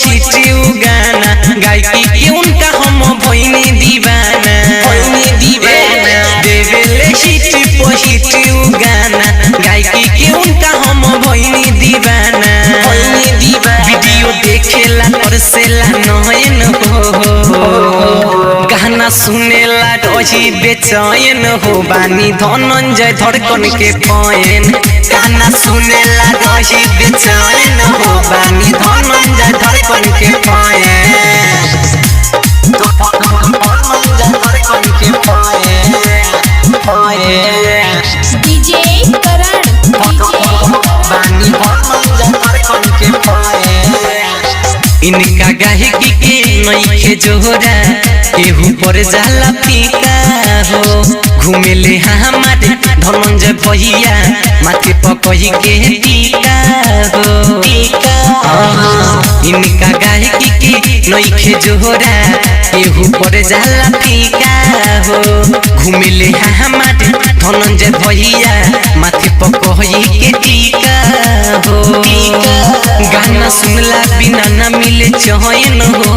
hit गाना गायकी के उनका हम भइने दीवाना देवेले हिट गाना गायकी के उनका हम भइने दीवाना वीडियो देखेला परसेला नयन हो गाना सुनेला डोजी बेचैन हो बानी धनंजय धड़कन के पयन गाना सुनेला डोजी बेचैन हो बानी धनंजय धड़कन के पयन डीजे करण बानी धनंजय धड़कन के पयन इनका गायकी के नइखे जोहरा केहू पर जाला फीका हो घूमेले हमारे धनंजय भैया माथे पकही के टीका हो इनका गायकी के नइखे जोहरा केहू पर जाला फीका हो घूमेले हमारे धनंजय भैया माथे पकही के टीका हो गाना सुनला बिना ना मिले चैन हो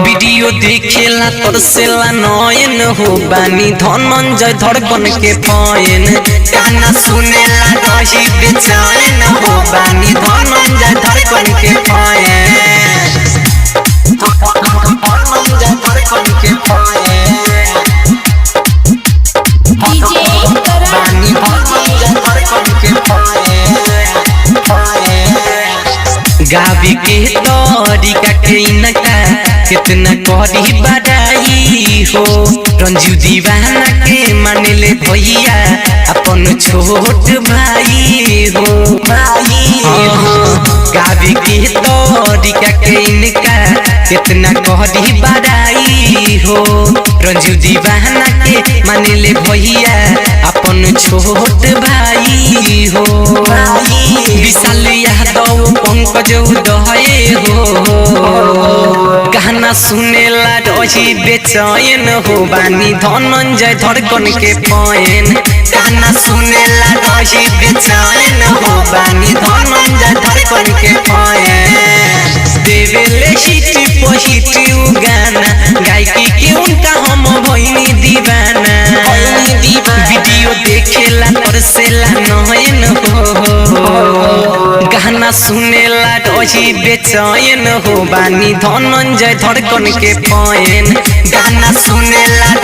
वीडियो देखेला तरसेला नयन हो बानी धनंजय धड़कन के पयन गाना सुनेला रही बेचैन हो बानी धनंजय धड़कन के पयन धनंजय धड़कन के पयन डीजे करण बानी धनंजय धड़कन के पयन गावी के तरीका के इनका कितना करी बड़ाई हो रंजू दीवाना के मानले भैया अपन छोट भाई हो गावी के तरीका के इनका कितना करी बड़ाई हो रंजू दीवाना के मानले भैया अपन छोट भाई हो विशाल यादव पंकज उदय हो गाना सुनेला रही बेचैन हो बानी धनंजय धड़कन के पयन गाना सुनेला रही बेचैन हो बानी धनंजय धड़कन के पयन देवेले हिट गाना गायकी के उनका हम भइने दीवाना वीडियो देखेला परसेला नयन हो गाना सुनेला रही बेचैन हो बानी धनंजय धड़कन के पयन गाना सुनेला